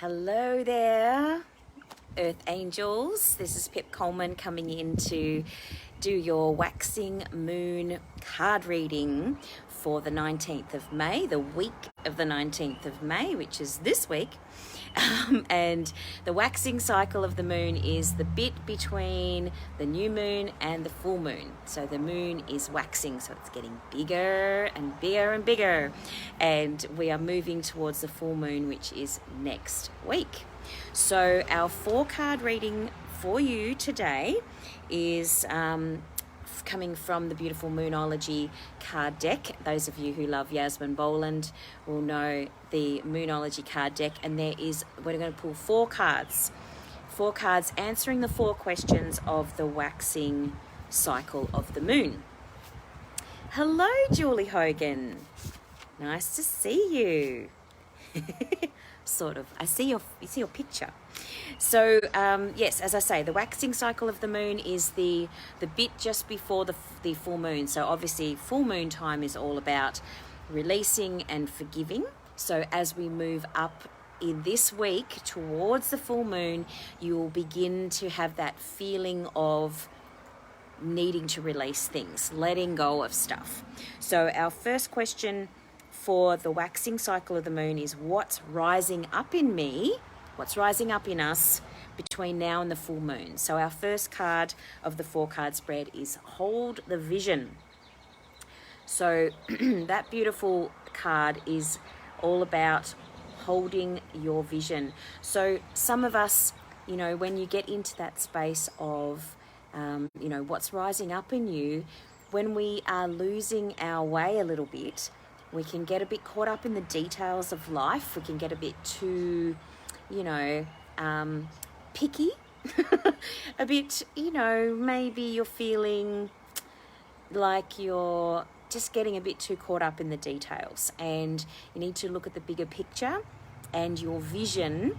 Hello there, Earth Angels. This is Pip Coleman coming in to do your waxing moon card reading for the 19th of May, the week of the 19th of May, which is this week. And the waxing cycle of the moon is the bit between the new moon and the full moon. So the moon is waxing, so it's getting bigger and bigger and bigger. And we are moving towards the full moon, which is next week. So our 4-card reading for you today is coming from the beautiful Moonology card deck. Those of you who love Yasmin Boland will know the Moonology card deck, and we're going to pull 4 cards answering the 4 questions of the waxing cycle of the moon. Hello, Julie Hogan. Nice to see you. Sort of. I see your picture. So yes, as I say, the waxing cycle of the moon is the bit just before the full moon. So obviously full moon time is all about releasing and forgiving. So as we move up in this week towards the full moon, you will begin to have that feeling of needing to release things, letting go of stuff. So our first question for the waxing cycle of the moon is what's rising up in me, what's rising up in us between now and the full moon. So our first card of the 4-card spread is Hold the Vision. So that beautiful card is all about holding your vision. So some of us, when you get into that space of, what's rising up in you, when we are losing our way a little bit, we can get a bit caught up in the details of life. We can get a bit too, picky. A bit, maybe you're feeling like you're just getting a bit too caught up in the details, and you need to look at the bigger picture and your vision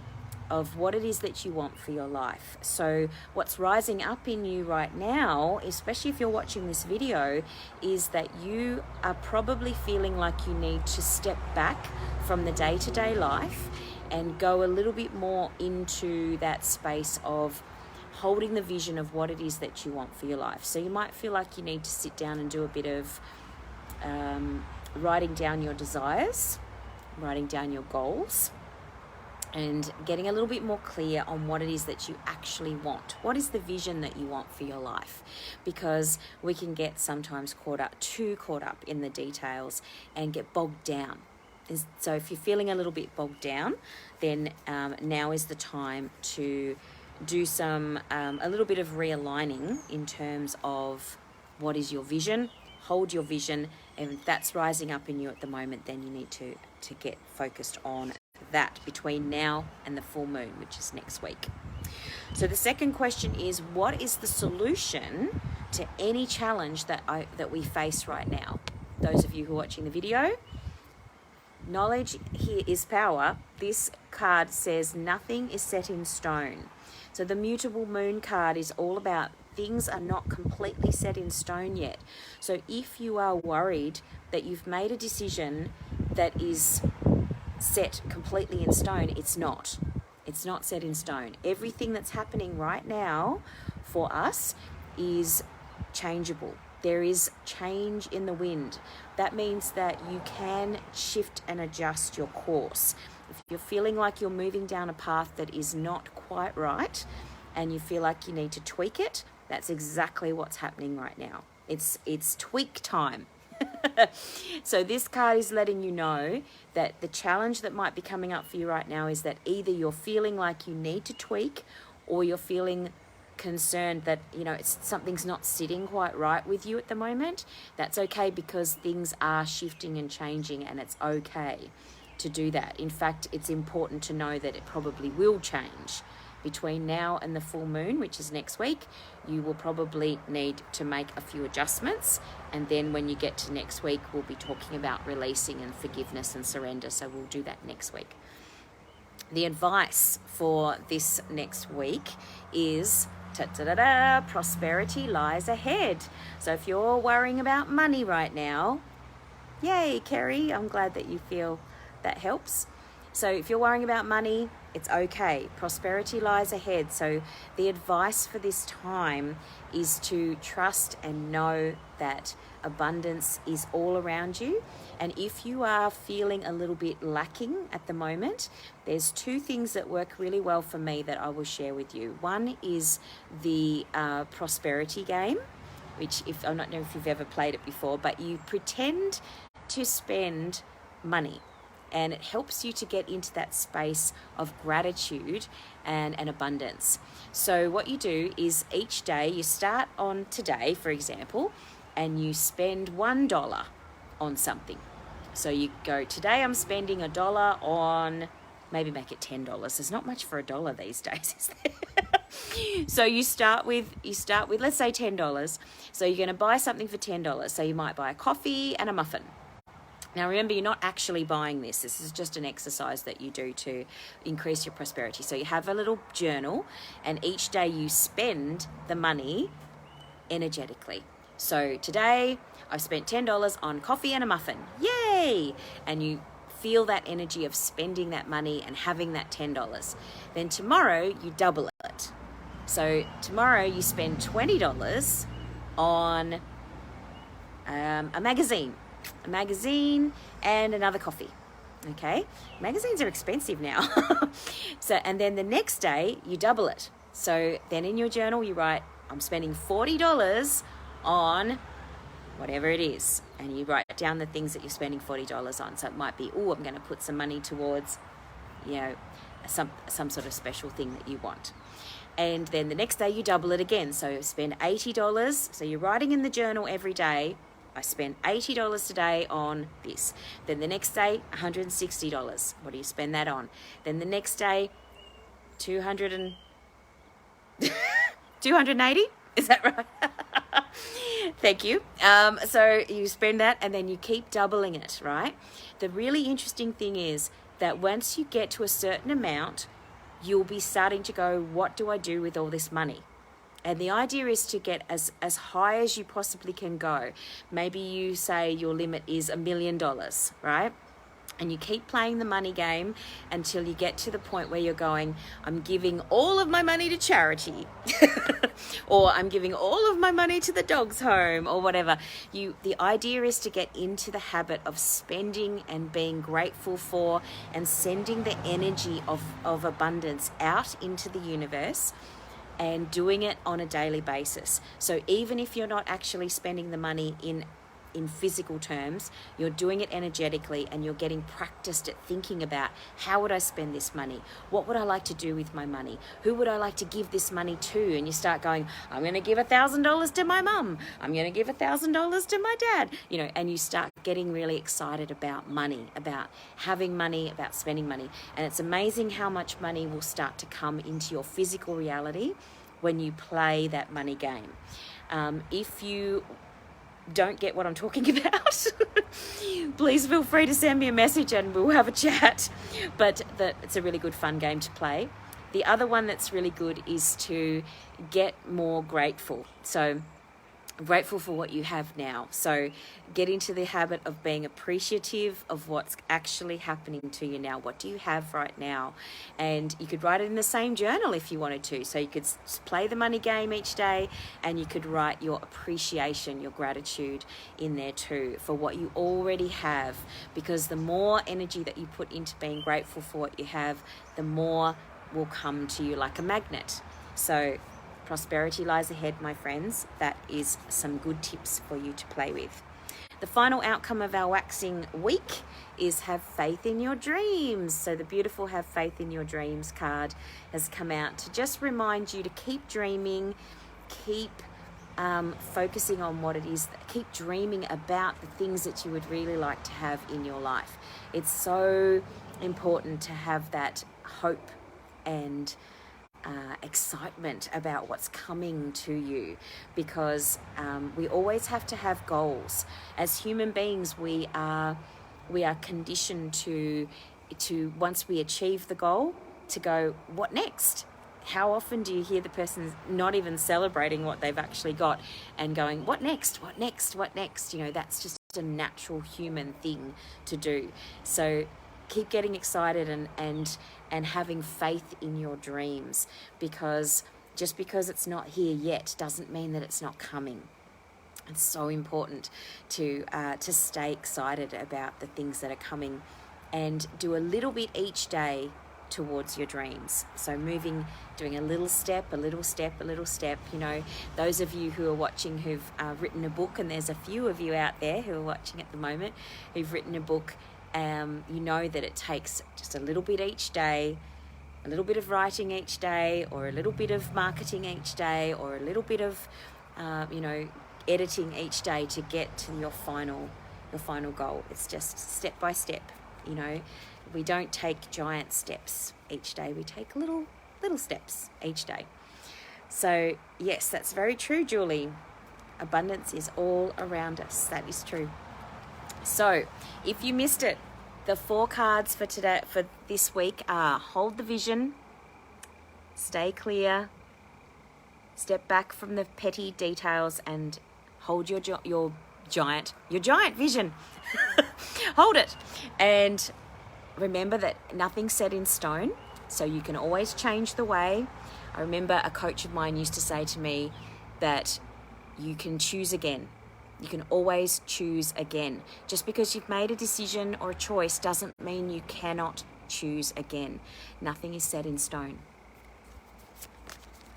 of what it is that you want for your life. So what's rising up in you right now, especially if you're watching this video, is that you are probably feeling like you need to step back from the day-to-day life and go a little bit more into that space of holding the vision of what it is that you want for your life. So you might feel like you need to sit down and do a bit of writing down your desires, writing down your goals, and getting a little bit more clear on what it is that you actually want. What is the vision that you want for your life? Because we can get sometimes too caught up in the details and get bogged down. So if you're feeling a little bit bogged down, then now is the time to do a little bit of realigning in terms of what is your vision. Hold your vision, and if that's rising up in you at the moment, then you need to get focused on that between now and the full moon, which is next week. So the second question is, what is the solution to any challenge that we face right now? Those of you who are watching the video, knowledge here is power. This card says nothing is set in stone. So the mutable moon card is all about things are not completely set in stone yet. So if you are worried that you've made a decision that is set completely in stone, it's not. It's not set in stone. Everything that's happening right now for us is changeable. There is change in the wind. That means that you can shift and adjust your course. If you're feeling like you're moving down a path that is not quite right and you feel like you need to tweak it, that's exactly what's happening right now. It's tweak time. So this card is letting you know that the challenge that might be coming up for you right now is that either you're feeling like you need to tweak, or you're feeling concerned that something's not sitting quite right with you at the moment. That's okay, because things are shifting and changing, and it's okay to do that. In fact, it's important to know that it probably will change between now and the full moon, which is next week. You will probably need to make a few adjustments, and then when you get to next week, we'll be talking about releasing and forgiveness and surrender. So we'll do that next week. The advice for this next week is prosperity lies ahead. So if you're worrying about money right now, yay, Kerry, I'm glad that you feel that helps. So if you're worrying about money, it's okay. Prosperity lies ahead. So the advice for this time is to trust and know that abundance is all around you. And if you are feeling a little bit lacking at the moment, there's two things that work really well for me that I will share with you. One is the prosperity game, which I don't know if you've ever played it before, but you pretend to spend money. And it helps you to get into that space of gratitude and abundance. So what you do is each day, you start on today, for example, and you spend $1 on something. So you go, today I'm spending $1 on, maybe make it $10. There's not much for $1 these days, is there? So you start with, let's say $10. So you're going to buy something for $10. So you might buy a coffee and a muffin. Now remember, you're not actually buying this. This is just an exercise that you do to increase your prosperity. So you have a little journal, and each day you spend the money energetically. So today I've spent $10 on coffee and a muffin. Yay! And you feel that energy of spending that money and having that $10. Then tomorrow you double it. So tomorrow you spend $20 on a magazine and another coffee. Okay, magazines are expensive now. So, and then the next day you double it. So then in your journal you write, I'm spending $40 on whatever it is, and you write down the things that you're spending $40 on. So it might be, I'm going to put some money towards, some sort of special thing that you want. And then the next day you double it again. So you spend $80. So you're writing in the journal every day, I spent $80 today on this. Then the next day, $160. What do you spend that on? Then the next day, 280? Is that right? Thank you. So you spend that and then you keep doubling it, right? The really interesting thing is that once you get to a certain amount, you'll be starting to go, what do I do with all this money? And the idea is to get as high as you possibly can go. Maybe you say your limit is $1 million, right? And you keep playing the money game until you get to the point where you're going, I'm giving all of my money to charity. Or I'm giving all of my money to the dog's home, or whatever. The idea is to get into the habit of spending and being grateful for and sending the energy of abundance out into the universe, and doing it on a daily basis. So even if you're not actually spending the money in physical terms, you're doing it energetically, and you're getting practiced at thinking about, how would I spend this money? What would I like to do with my money? Who would I like to give this money to? And you start going, I'm going to give $1,000 to my mum. I'm going to give $1,000 to my dad. And you start getting really excited about money, about having money, about spending money. And it's amazing how much money will start to come into your physical reality when you play that money game. If you don't get what I'm talking about, please feel free to send me a message and we'll have a chat. But it's a really good fun game to play. The other one that's really good is to get more grateful. So grateful for what you have now. So get into the habit of being appreciative of what's actually happening to you now. What do you have right now? And you could write it in the same journal if you wanted to. So you could play the money game each day, and you could write your appreciation, your gratitude in there too for what you already have. Because the more energy that you put into being grateful for what you have, the more will come to you like a magnet. So prosperity lies ahead, my friends. That is some good tips for you to play with. The final outcome of our waxing week is have faith in your dreams. So the beautiful have faith in your dreams card has come out to just remind you to keep dreaming, keep focusing on what it is, keep dreaming about the things that you would really like to have in your life. It's so important to have that hope and excitement about what's coming to you, because we always have to have goals. As human beings, we are conditioned to once we achieve the goal, to go, what next? How often do you hear the person not even celebrating what they've actually got and going, what next? What next? What next? That's just a natural human thing to do. So keep getting excited and having faith in your dreams, because just because it's not here yet doesn't mean that it's not coming. It's so important to stay excited about the things that are coming, and do a little bit each day towards your dreams. So doing a little step, a little step, a little step. You know, those of you who are watching who've written a book, and there's a few of you out there who are watching at the moment who've written a book, you know that it takes just a little bit each day, a little bit of writing each day, or a little bit of marketing each day, or a little bit of, editing each day to get to your final goal. It's just step by step. You know, we don't take giant steps each day. We take little steps each day. So yes, that's very true, Julie. Abundance is all around us. That is true. So if you missed it, the 4 cards for this week are: hold the vision, stay clear, step back from the petty details, and hold your giant vision. Hold it. And remember that nothing's set in stone, so you can always change the way. I remember a coach of mine used to say to me that you can choose again. You can always choose again. Just because you've made a decision or a choice doesn't mean you cannot choose again. Nothing is set in stone.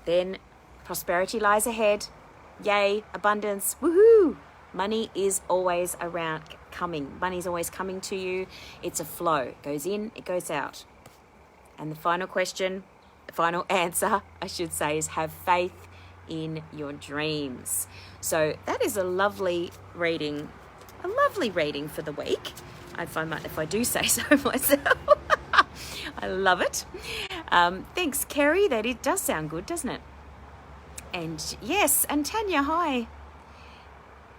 Then prosperity lies ahead. Yay, abundance, woohoo! Money is always coming. Money's always coming to you. It's a flow. It goes in, it goes out. And the final answer, I should say, is have faith in your dreams. So that is a lovely reading for the week. I'd find that, if I do say so myself. I love it. Thanks, Kerry. It does sound good, doesn't it? And yes, and Tanya, hi.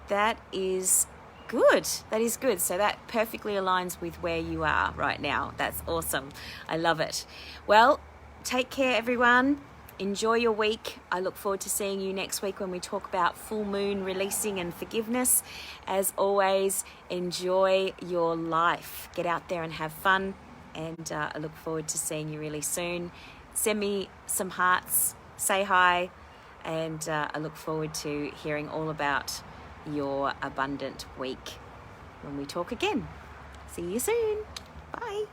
That is good. So that perfectly aligns with where you are right now. That's awesome. I love it. Well, take care, everyone. Enjoy your week. I look forward to seeing you next week when we talk about full moon releasing and forgiveness. As always, enjoy your life. Get out there and have fun. And I look forward to seeing you really soon. Send me some hearts. Say hi. And I look forward to hearing all about your abundant week when we talk again. See you soon. Bye.